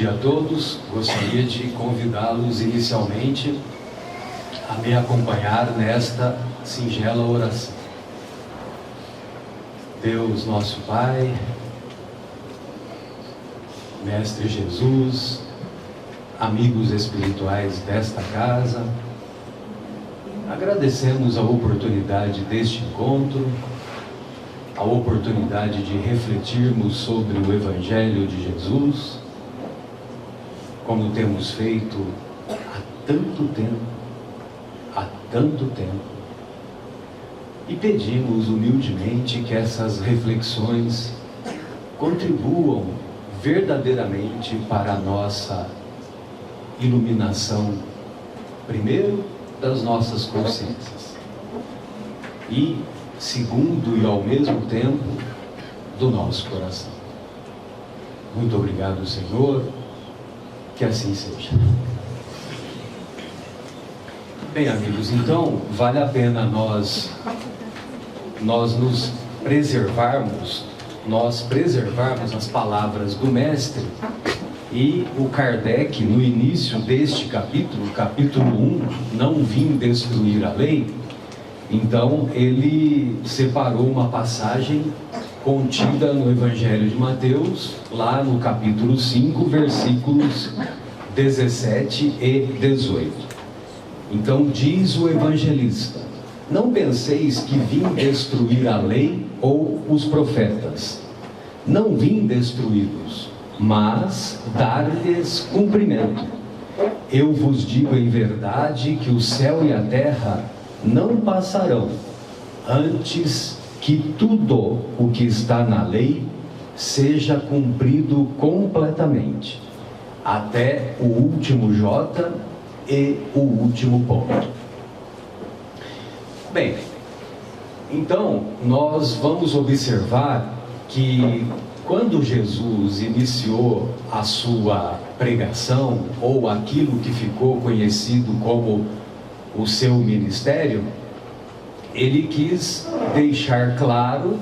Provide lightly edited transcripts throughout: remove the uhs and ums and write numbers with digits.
dia a todos. Gostaria de convidá-los inicialmente a me acompanhar nesta singela oração. Deus nosso Pai, Mestre Jesus, amigos espirituais desta casa, agradecemos a oportunidade deste encontro, a oportunidade de refletirmos sobre o Evangelho de Jesus, como temos feito há tanto tempo, e pedimos humildemente que essas reflexões contribuam verdadeiramente para a nossa iluminação, primeiro, das nossas consciências, e segundo e ao mesmo tempo do nosso coração. Muito obrigado, Senhor, que assim seja. Bem, amigos, então vale a pena nós nos preservarmos, as palavras do Mestre. E o Kardec, no início deste capítulo 1, não vim destruir a lei. Então ele separou uma passagem contida no Evangelho de Mateus, lá no capítulo 5, versículos 17 e 18. Então diz o evangelista: não penseis que vim destruir a lei ou os profetas. Não vim destruí-los, mas dar-lhes cumprimento. Eu vos digo em verdade que o céu e a terra não passarão, antes que tudo o que está na lei seja cumprido completamente, até o último J e o último ponto. Bem, então nós vamos observar que quando Jesus iniciou a sua pregação, ou aquilo que ficou conhecido como o seu ministério, ele quis deixar claro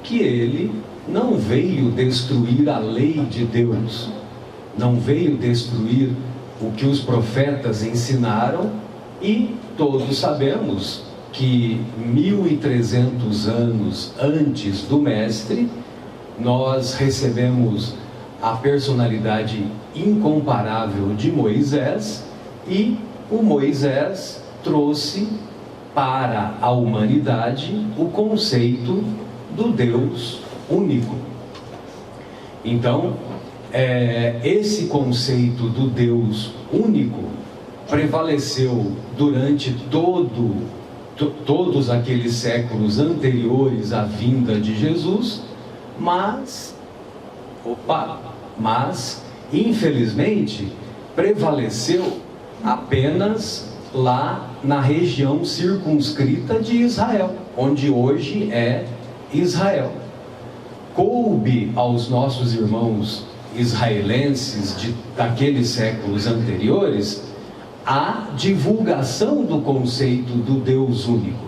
que ele não veio destruir a lei de Deus, não veio destruir o que os profetas ensinaram, e todos sabemos que 1300 anos antes do Mestre, nós recebemos a personalidade incomparável de Moisés, e o Moisés trouxe para a humanidade o conceito do Deus único. Então, esse conceito do Deus único prevaleceu durante todos aqueles séculos anteriores à vinda de Jesus, mas infelizmente prevaleceu apenas lá na região circunscrita de Israel, onde hoje é Israel. Coube aos nossos irmãos israelenses daqueles séculos anteriores a divulgação do conceito do Deus único,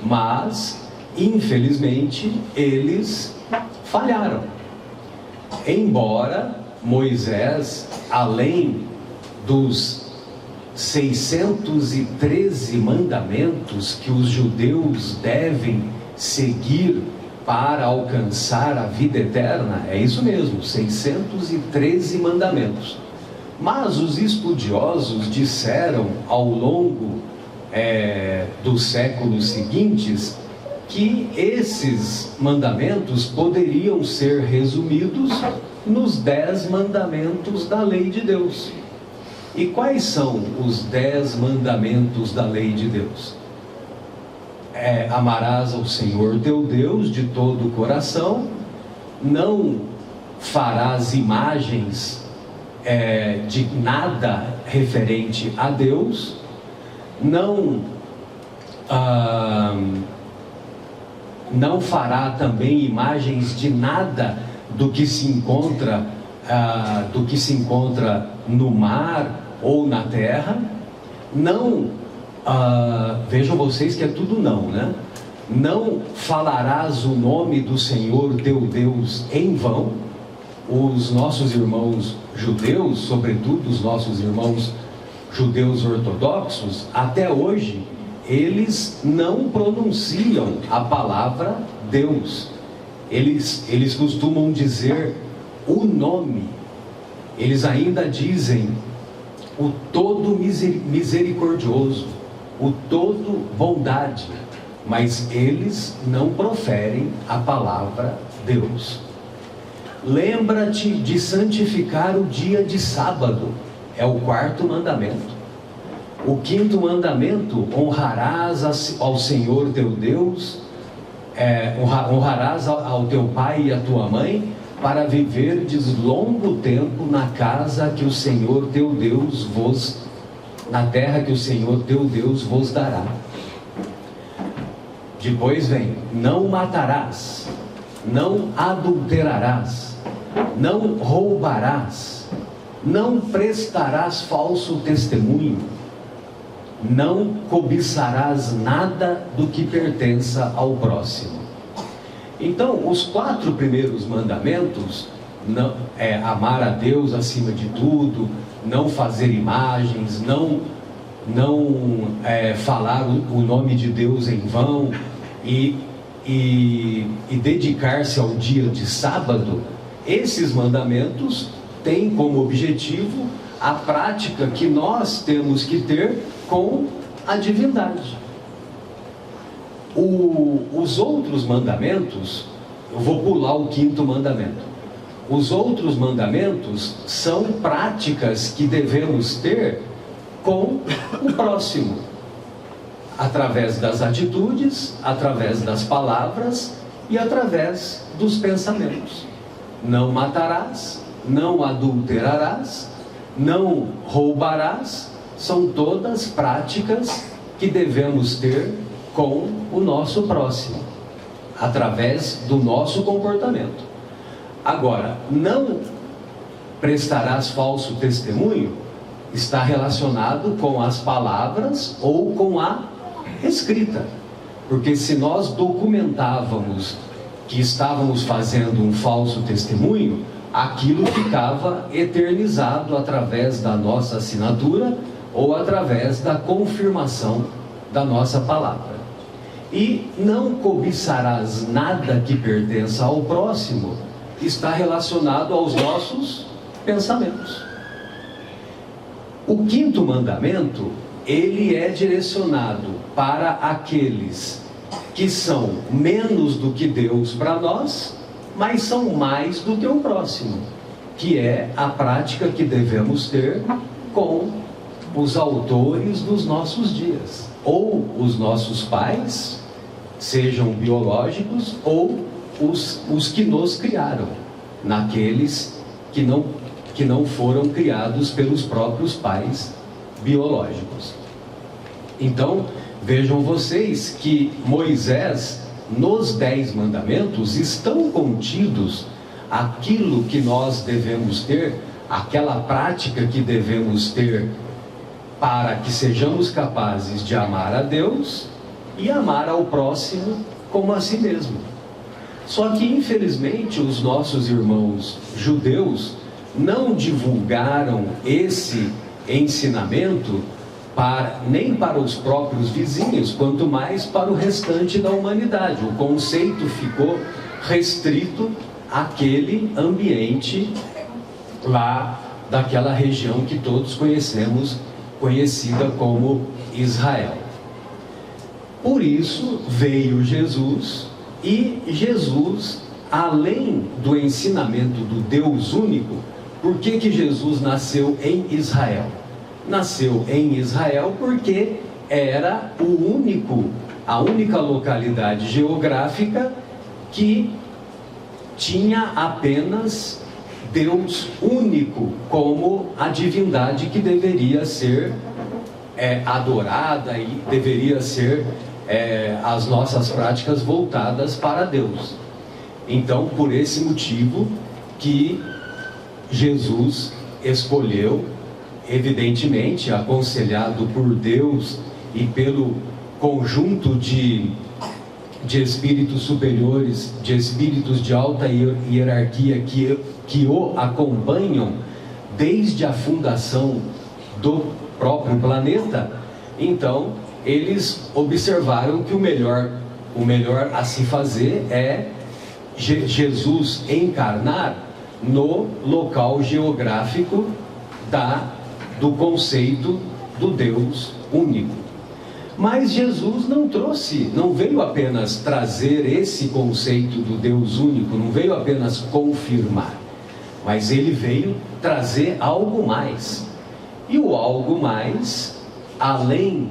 mas infelizmente eles falharam. Embora Moisés, além dos 613 mandamentos que os judeus devem seguir para alcançar a vida eterna, é isso mesmo, 613 mandamentos. Mas os estudiosos disseram ao longo dos séculos seguintes que esses mandamentos poderiam ser resumidos nos 10 mandamentos da lei de Deus. E quais são os 10 mandamentos da lei de Deus? Amarás ao Senhor teu Deus de todo o coração, não farás imagens de nada referente a Deus, não fará também imagens de nada do que se encontra no mar ou na terra. Não, vejam vocês que é tudo não, né? Não falarás o nome do Senhor teu Deus em vão. os nossos irmãos judeus, sobretudo os nossos irmãos judeus ortodoxos, até hoje, eles não pronunciam a palavra Deus. Eles costumam dizer o nome. Eles ainda dizem o todo misericordioso, o todo bondade, mas eles não proferem a palavra Deus. Lembra-te de santificar o dia de sábado, é o 4º mandamento. O 5º mandamento: honrarás ao Senhor teu Deus, honrarás ao teu pai e à tua mãe, para viverdes longo tempo na casa que o Senhor teu Deus na terra que o Senhor teu Deus vos dará. Depois vem: não matarás, não adulterarás, não roubarás, não prestarás falso testemunho, não cobiçarás nada do que pertença ao próximo. Então, os 4 primeiros mandamentos, amar a Deus acima de tudo, não fazer imagens, não falar o nome de Deus em vão e dedicar-se ao dia de sábado, esses mandamentos têm como objetivo a prática que nós temos que ter com a divindade. Os outros mandamentos, eu vou pular o 5º mandamento. Os outros mandamentos são práticas que devemos ter com o próximo, através das atitudes, através das palavras e através dos pensamentos. Não matarás, não adulterarás, não roubarás, são todas práticas que devemos ter com o nosso próximo, através do nosso comportamento. Agora, não prestarás falso testemunho está relacionado com as palavras ou com a escrita, porque se nós documentávamos que estávamos fazendo um falso testemunho, aquilo ficava eternizado através da nossa assinatura ou através da confirmação da nossa palavra. E não cobiçarás nada que pertença ao próximo está relacionado aos nossos pensamentos. O 5º mandamento, ele é direcionado para aqueles que são menos do que Deus para nós, mas são mais do que o próximo, que é a prática que devemos ter com os autores dos nossos dias, ou os nossos pais, sejam biológicos, ou os que nos criaram, naqueles que não foram criados pelos próprios pais biológicos. Então, vejam vocês que Moisés, nos 10 mandamentos, estão contidos aquilo que nós devemos ter, aquela prática que devemos ter para que sejamos capazes de amar a Deus e amar ao próximo como a si mesmo. Só que, infelizmente, os nossos irmãos judeus não divulgaram esse ensinamento nem para os próprios vizinhos, quanto mais para o restante da humanidade. O conceito ficou restrito àquele ambiente lá daquela região que todos conhecemos, conhecida como Israel. Por isso veio Jesus, e Jesus, além do ensinamento do Deus único, por que Jesus nasceu em Israel? Nasceu em Israel porque era a única localidade geográfica que tinha apenas Deus único como a divindade que deveria ser adorada e deveria ser as nossas práticas voltadas para Deus. Então, por esse motivo que Jesus escolheu, evidentemente aconselhado por Deus e pelo conjunto de de espíritos superiores, de espíritos de alta hierarquia que o acompanham desde a fundação do próprio planeta. Então, eles observaram que o melhor a se fazer é Jesus encarnar no local geográfico do conceito do Deus único. Mas Jesus não veio apenas trazer esse conceito do Deus único, não veio apenas confirmar, mas ele veio trazer algo mais. E o algo mais, além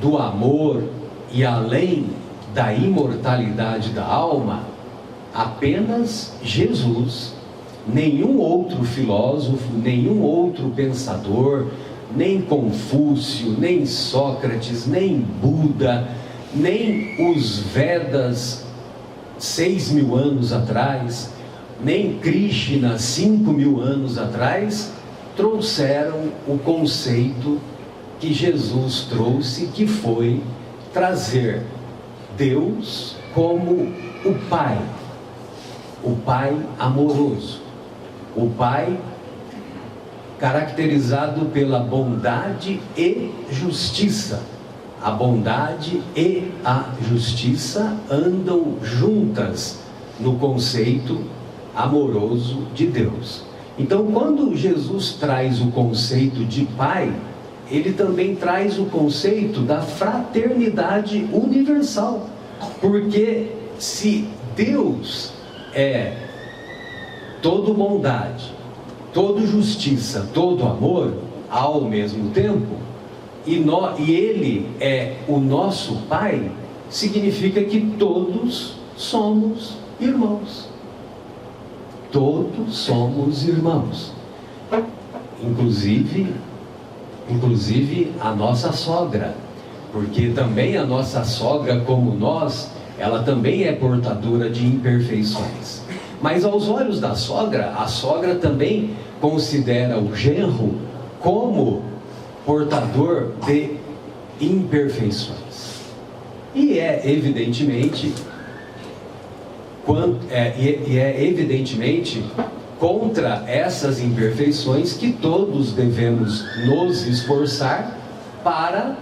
do amor e além da imortalidade da alma, apenas Jesus, nenhum outro filósofo, nenhum outro pensador, nem Confúcio, nem Sócrates, nem Buda, nem os Vedas 6.000 anos atrás, nem Krishna 5.000 anos atrás, trouxeram o conceito que Jesus trouxe, que foi trazer Deus como o Pai amoroso, o Pai caracterizado pela bondade e justiça. A bondade e a justiça andam juntas no conceito amoroso de Deus. Então, quando Jesus traz o conceito de Pai, ele também traz o conceito da fraternidade universal. Porque se Deus é todo bondade, todo justiça, todo amor, ao mesmo tempo, e Ele é o nosso Pai, significa que todos somos irmãos. Todos somos irmãos. Inclusive a nossa sogra, porque também a nossa sogra, como nós, ela também é portadora de imperfeições. Mas aos olhos da sogra, a sogra também considera o genro como portador de imperfeições. E é evidentemente contra essas imperfeições que todos devemos nos esforçar para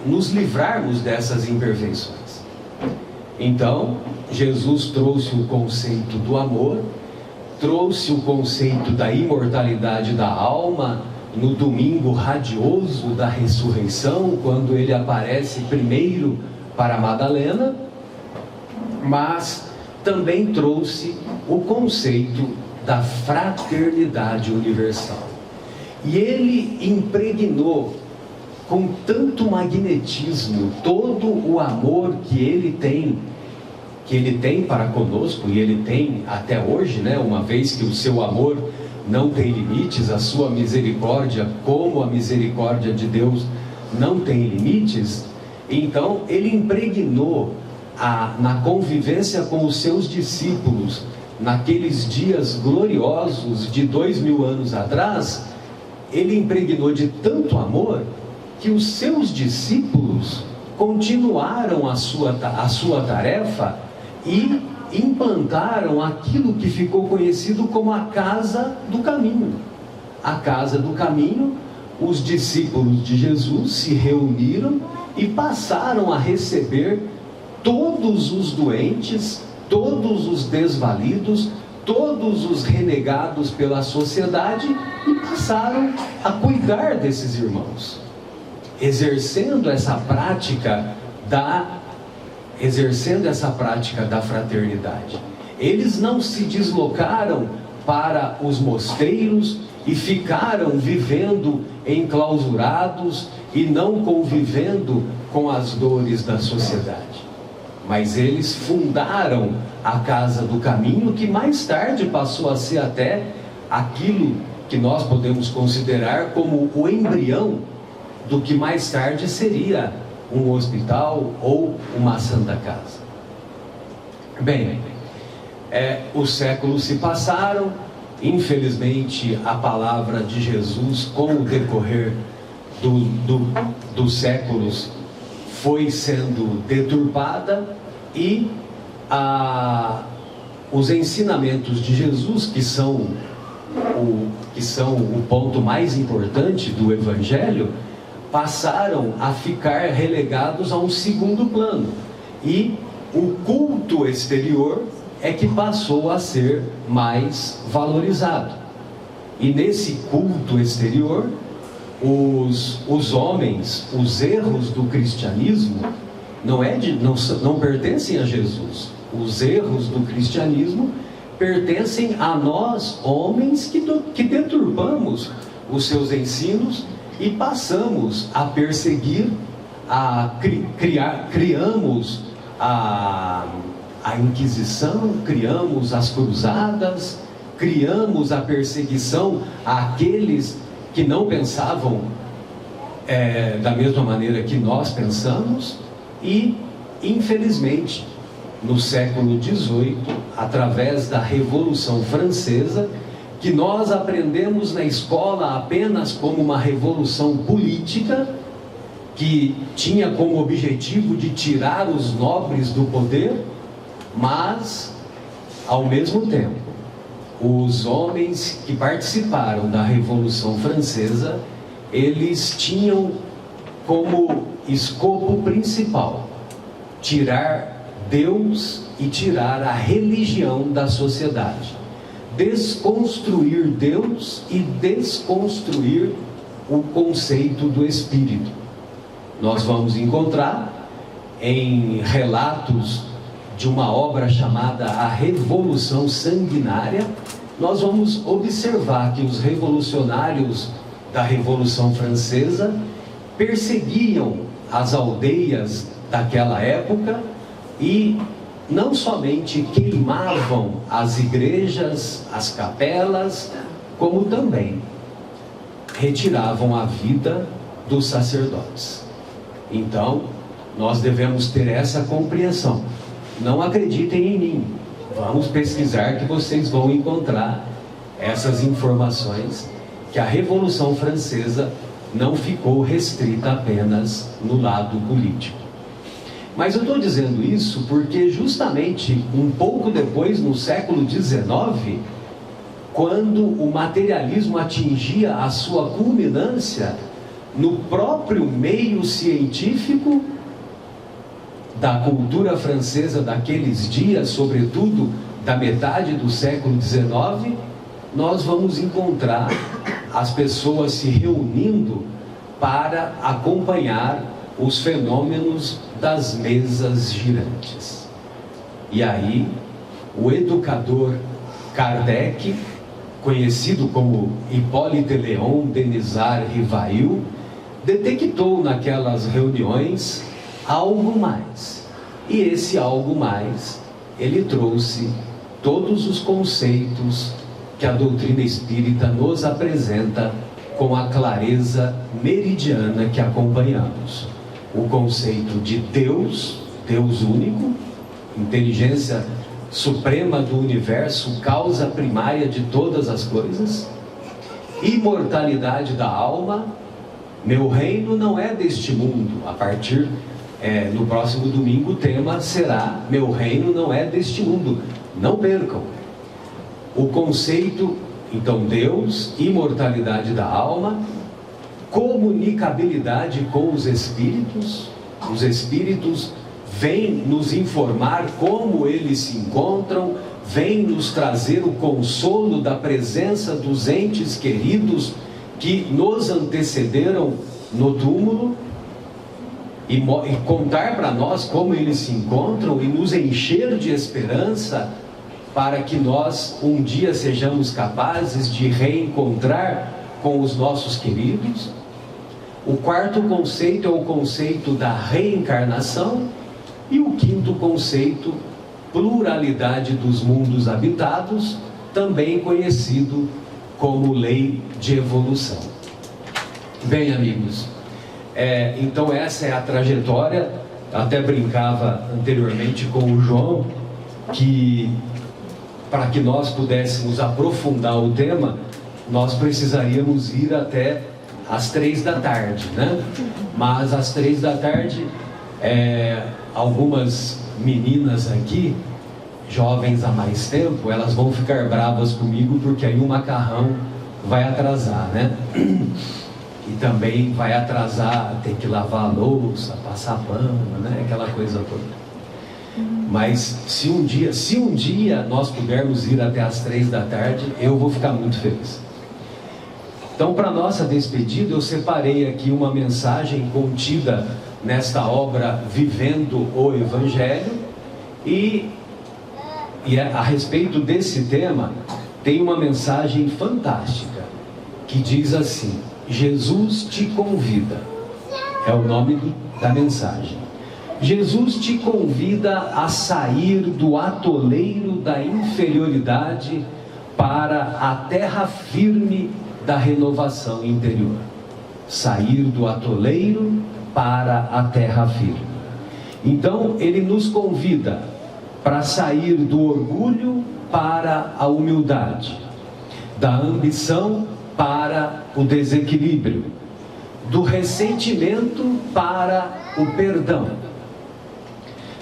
nos livrarmos dessas imperfeições. Então, Jesus trouxe o conceito do amor, trouxe o conceito da imortalidade da alma no domingo radioso da ressurreição, quando ele aparece primeiro para Madalena, mas também trouxe o conceito da fraternidade universal. E ele impregnou com tanto magnetismo todo o amor que ele tem para conosco, e ele tem até hoje, né? Uma vez que o seu amor não tem limites, a sua misericórdia, como a misericórdia de Deus, não tem limites. Então ele impregnou na convivência com os seus discípulos, naqueles dias gloriosos de 2000 anos atrás, ele impregnou de tanto amor que os seus discípulos continuaram a sua tarefa e implantaram aquilo que ficou conhecido como a Casa do Caminho. A Casa do Caminho, os discípulos de Jesus se reuniram e passaram a receber todos os doentes, todos os desvalidos, todos os renegados pela sociedade, e passaram a cuidar desses irmãos, exercendo essa prática da fraternidade. Eles não se deslocaram para os mosteiros e ficaram vivendo enclausurados e não convivendo com as dores da sociedade. Mas eles fundaram a Casa do Caminho, que mais tarde passou a ser até aquilo que nós podemos considerar como o embrião do que mais tarde seria um hospital ou uma Santa Casa. Bem, os séculos se passaram, infelizmente a palavra de Jesus, com o decorrer dos séculos, foi sendo deturpada e os ensinamentos de Jesus, que são o ponto mais importante do Evangelho, passaram a ficar relegados a um segundo plano. E o culto exterior é que passou a ser mais valorizado. E nesse culto exterior, os homens, os erros do cristianismo não pertencem a Jesus. Os erros do cristianismo pertencem a nós, homens, que deturpamos os seus ensinos e passamos a perseguir, criamos a Inquisição, criamos as cruzadas, criamos a perseguição àqueles que não pensavam da mesma maneira que nós pensamos. E, infelizmente, no século XVIII, através da Revolução Francesa, que nós aprendemos na escola apenas como uma revolução política, que tinha como objetivo de tirar os nobres do poder, mas, ao mesmo tempo, os homens que participaram da Revolução Francesa, eles tinham como escopo principal tirar Deus e tirar a religião da sociedade, desconstruir Deus e desconstruir o conceito do Espírito. Nós vamos encontrar em relatos de uma obra chamada A Revolução Sanguinária, nós vamos observar que os revolucionários da Revolução Francesa perseguiam as aldeias daquela época e não somente queimavam as igrejas, as capelas, como também retiravam a vida dos sacerdotes. Então, nós devemos ter essa compreensão. Não acreditem em mim, vamos pesquisar que vocês vão encontrar essas informações, que a Revolução Francesa não ficou restrita apenas no lado político. Mas eu estou dizendo isso porque justamente um pouco depois, no século XIX, quando o materialismo atingia a sua culminância no próprio meio científico da cultura francesa daqueles dias, sobretudo da metade do século XIX, nós vamos encontrar as pessoas se reunindo para acompanhar os fenômenos das mesas girantes. E aí, o educador Kardec, conhecido como Hippolyte Léon Denisard Rivail, detectou naquelas reuniões algo mais. E esse algo mais, ele trouxe todos os conceitos que a doutrina espírita nos apresenta com a clareza meridiana que acompanhamos. O conceito de Deus, Deus único, inteligência suprema do universo, causa primária de todas as coisas, imortalidade da alma, meu reino não é deste mundo. A partir no próximo domingo o tema será meu reino não é deste mundo, não percam. O conceito, então, Deus, imortalidade da alma, comunicabilidade com os espíritos vêm nos informar como eles se encontram, vêm nos trazer o consolo da presença dos entes queridos que nos antecederam no túmulo, e contar para nós como eles se encontram e nos encher de esperança para que nós um dia sejamos capazes de reencontrar com os nossos queridos. O quarto conceito é o conceito da reencarnação, e o quinto conceito, pluralidade dos mundos habitados, também conhecido como lei de evolução. Bem, amigos, então essa é a trajetória. Até brincava anteriormente com o João que para que nós pudéssemos aprofundar o tema, nós precisaríamos ir até às 3 da tarde, né? Mas às 3 da tarde Algumas meninas aqui, jovens há mais tempo, elas vão ficar bravas comigo porque aí o macarrão vai atrasar, né? E também vai atrasar, tem que lavar a louça, passar pano, né? Aquela coisa toda. Mas se um dia nós pudermos ir até as 3 da tarde, eu vou ficar muito feliz. Então, para nossa despedida, eu separei aqui uma mensagem contida nesta obra Vivendo o Evangelho, e a respeito desse tema tem uma mensagem fantástica que diz assim: Jesus te convida. É o nome da mensagem. Jesus te convida a sair do atoleiro da inferioridade para a terra firme da renovação interior. Sair do atoleiro para a terra firme. Então, ele nos convida para sair do orgulho para a humildade, da ambição para o desequilíbrio, do ressentimento para o perdão,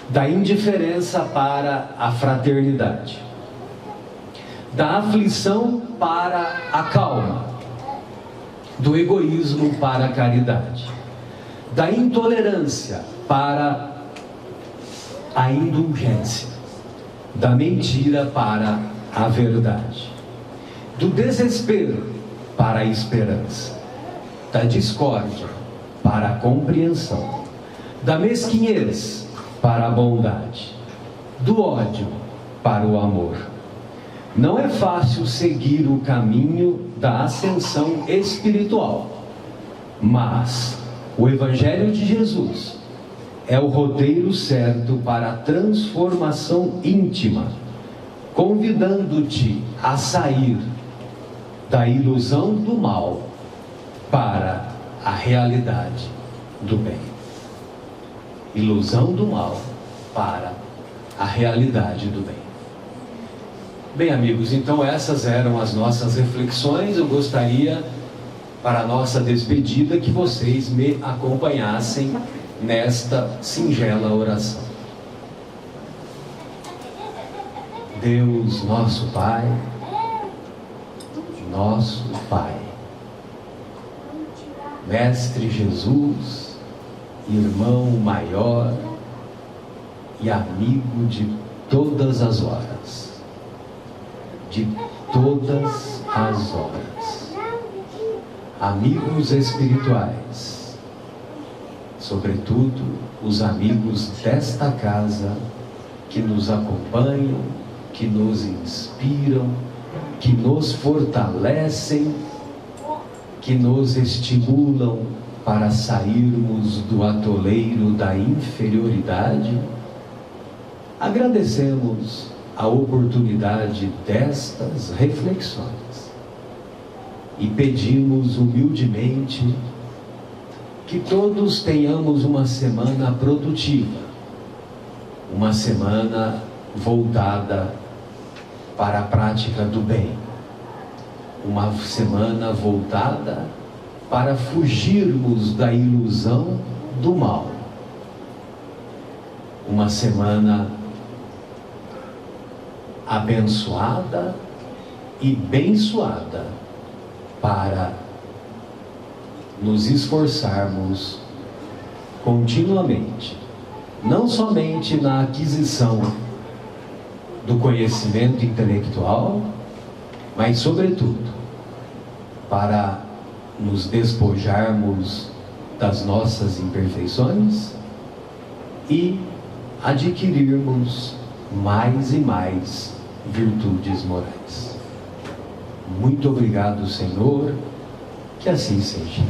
da indiferença para a fraternidade, da aflição para a calma, do egoísmo para a caridade, da intolerância para a indulgência, da mentira para a verdade, do desespero para a esperança, da discórdia para a compreensão, da mesquinhez para a bondade, do ódio para o amor. Não é fácil seguir o caminho da ascensão espiritual, mas o Evangelho de Jesus é o roteiro certo para a transformação íntima, convidando-te a sair da ilusão do mal para a realidade do bem. Ilusão do mal para a realidade do bem. Bem, amigos, então essas eram as nossas reflexões. Eu gostaria, para a nossa despedida, que vocês me acompanhassem nesta singela oração. Deus, nosso Pai, Mestre Jesus, irmão maior e amigo de todas as horas, amigos espirituais, sobretudo os amigos desta casa, que nos acompanham, que nos inspiram, que nos fortalecem, que nos estimulam para sairmos do atoleiro da inferioridade. Agradecemos a oportunidade destas reflexões e pedimos humildemente que todos tenhamos uma semana produtiva, uma semana voltada para a prática do bem, uma semana voltada para fugirmos da ilusão do mal, uma semana abençoada e bençoada para nos esforçarmos continuamente, não somente na aquisição do conhecimento intelectual, mas sobretudo para nos despojarmos das nossas imperfeições e adquirirmos mais e mais virtudes morais. Muito obrigado, Senhor, que assim seja.